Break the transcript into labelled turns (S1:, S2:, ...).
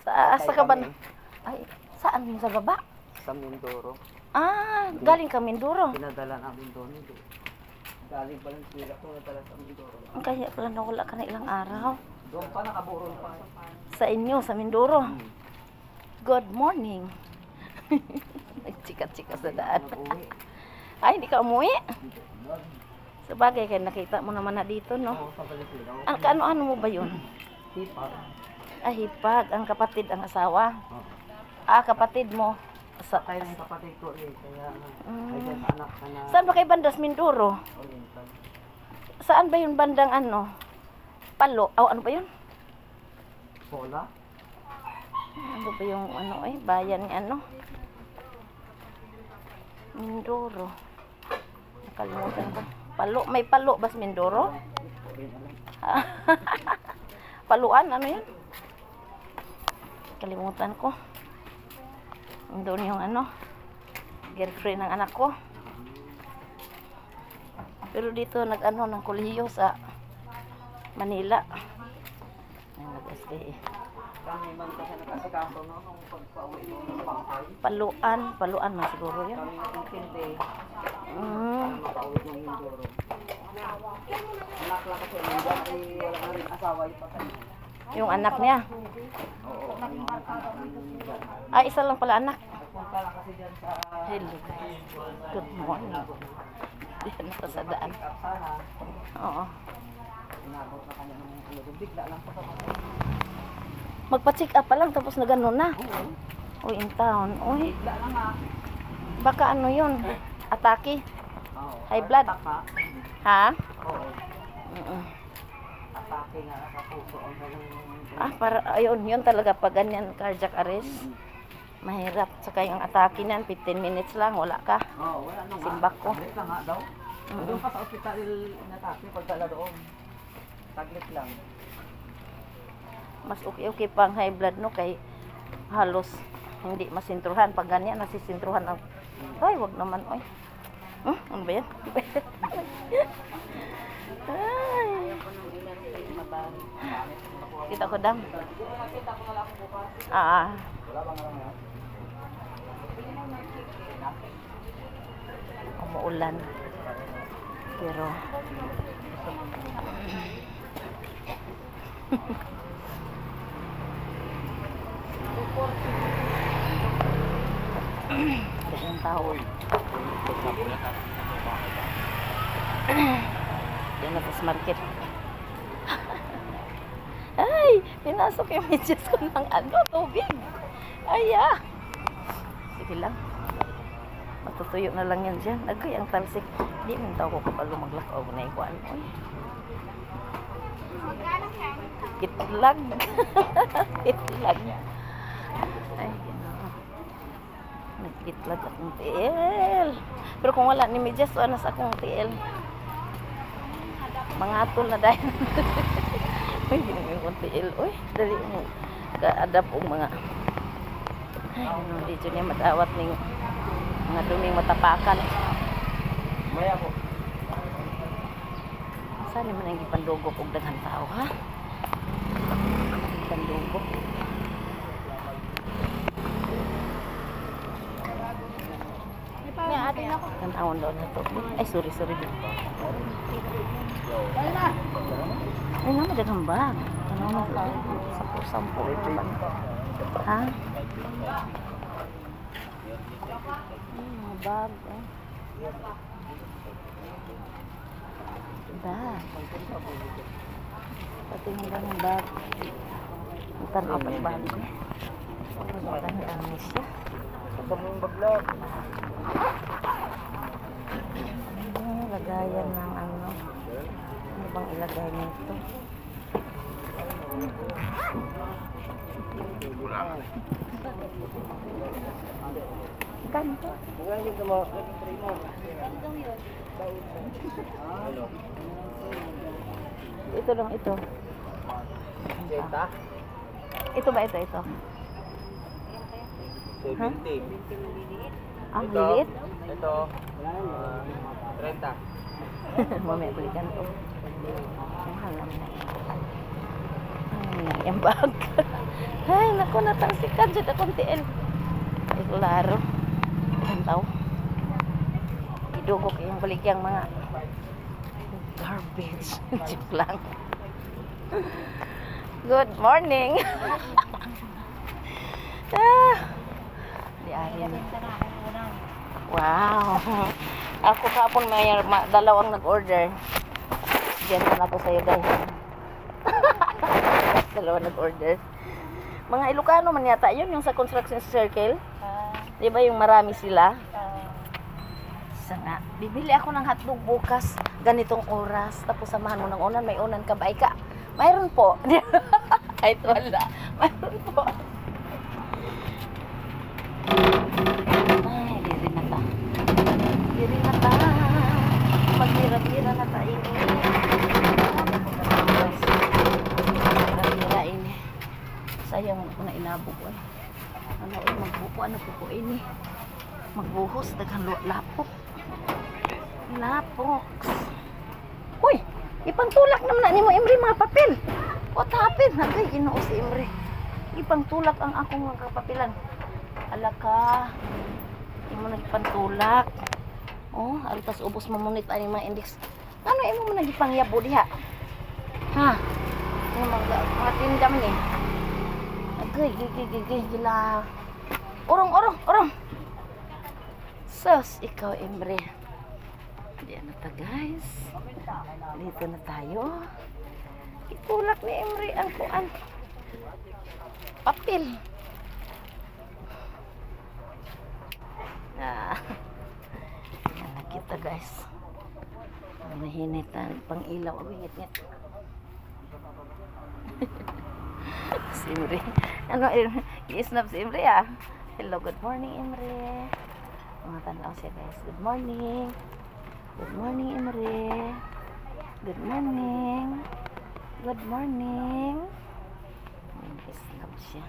S1: Sa ka ba? Ay, saan mo sa baba?
S2: Sa Mindoro.
S1: Ah, galing ka Mindoro.
S2: Pinadala namin doon. Galing pa lang sila kung nadala sa Mindoro.
S1: Ang kaya pala nawala ka na ilang araw.
S2: Doon pa nakaburol pa.
S1: Sa inyo, sa Mindoro. Good morning. Nagchika-chika sa daan. Ay, hindi ka umuwi? Sabagay, kaya nakita mo naman na dito, no?
S2: Oo, sa Palestina.
S1: Ano mo ba yun?
S2: Hipag.
S1: Ah, hipag. Ang kapatid, ang asawa.
S2: Oo.
S1: Ah, kapatid mo.
S2: Kaya ng kapatid ko eh. Kaya ay dyan sa anak ka na
S1: Saan ba kay bandas Mindoro?
S2: Oriental.
S1: Saan ba yung bandang ano? Palo? Ano ba yun?
S2: Pola?
S1: Ano ba yung ano bayan ni ano? Mindoro. Nakalimutan ko. Palo, may palo ba sa Mindoro? Paluan, ano yun? Kalimutan ko. Doon yung ano, girlfriend ng anak ko. Pero dito nag-ano ng kolehiyo sa Manila. Nag-SKE.
S2: Kami man kasi nakasikaso no, nung pagpauwi mo ng bangkay.
S1: Paluan man siguro yun.
S2: Kami nakintindi.
S1: Mm.
S2: Makauwi ng Mindoro. Anak lang kasi nandiyan ay wala na rin asawa yung patay.
S1: Yung anak niya.
S2: Oo.
S1: Ah, isa lang pala anak.
S2: Punta lang kasi dyan sa
S1: Hello. Good morning. Diyan na sa daan.
S2: sana.
S1: Oo.
S2: Inabot na kanya ng bigla lang pa kapatay.
S1: Magpa-check up pa lang tapos na gano'n na. Uy, in town. Uy,
S2: Bigla lang ha.
S1: baka ano yun? Atake?
S2: Oo.
S1: High blood?
S2: Ataka.
S1: Ha?
S2: Oo.
S1: Mm-mm.
S2: Atake nga sa puso.
S1: Ah, para, ayun, yun talaga pag ganyan, cardiac arrest. Mahirap. Saka yung atake niyan, 15 minutes lang, wala ka.
S2: Oo, wala nang
S1: Simbak ko.
S2: Taglit lang nga daw. Doon ka sa ospital inatake pagdala doon. Taglit lang.
S1: Mas okay pang high blood no, kay halos hindi masintruhan. Pag ganyan, nasisintruhan ang, ay, wag naman, oy. Ano ba yan? Ay. Kita ko dam. Umuulan. Pero yung tao. Yan na sa market. Ay, pinasok yung medyas ko ng ano, tubig. Ay, sige lang. Matutuyo na lang yan dyan. Agay, ang talsik. Di man tao ko kapalo maglakaw na ikuan. Uy. Kitlag. Kitlag. Ay, gano'n. Nagkitlag akong tiil. Pero kung wala ni medyas, so anas akong tiil. Mga atol na dahil. Uy, ginagin kong tiil. Uy, dali mo. Kaadap o mga. Ay, gano'n. Di dyan niya matawat ng mga duming matapakan.
S2: Maya po.
S1: Saan naman ang ipandugo kong daghang tao, ha? Ipandugo. May atin ako. Tanawon daw na ito. Ay, sorry. Ay, naman daghang bag. Tanawon na ito. Sampo. Ha? Mga bag, bag. Pati yung dagang bag. Ang tanaw pa yung bag. Ang tanaw siya.
S2: Kaming baglag.
S1: Lagayan ng ano. Ano bang ilagay nito? Ganito. Ito lang, ito. Ito ba ito? Ha?
S2: 70.
S1: Ang liit?
S2: Ito. 30.
S1: Mamaya balikan to. Mahal naman na yan. Ay, yung bag. Ay, na ko natalsikan dyan akong tiil. Ay, klaro. Ang tao. Idugok yung baligyang mga garbage. Joke lang. Good morning. Di ari na. Wow. Ako kapon may dalawang nag-order. Diyan na ako sa'yo guys. Dalawang nag-order. Mga Ilocano man yata yun, yung sa construction circle. Di ba yung marami sila? Isa nga. Bibili ako ng hotdog bukas. Ganitong oras. Tapos samahan mo ng unan. May unan ka ba? Ika. Mayroon po. Kahit wala. Mayroon po. Ay, diri na ta. Diri na ta. Maghira-hira na ta ini. Maghira ini. Sayang ko na inabog ko. Ano magbuko, ano po ko ini. Magbuhos, daghan lapok. Lapok. Uy, ipantulak naman ni mo Imre mga papel. What happened? Nagay ginoo si Imre. Ipantulak ang akong mga kapapilan. Ala ka. Imo nagpantulak. Oh, altas ubos mo munit ani mga index. Ano imo man nagipangyabo diha? Ha? Ano mga tinda man eh. Agay, gigigigig gila. Orong. Sus, ikaw Imre. Diyan na ta guys. Dito na tayo. Itulak ni Imre ang kuan. Papel. Yan na kita guys. Nahinitan pang ilaw. Wingit-ngit. Si Imre. Ano, i-snap si Imre ah. Hello, good morning Imre. Mga tanaw siya guys. Good morning. Good morning Imre. Good morning. Good morning. I-snap siya.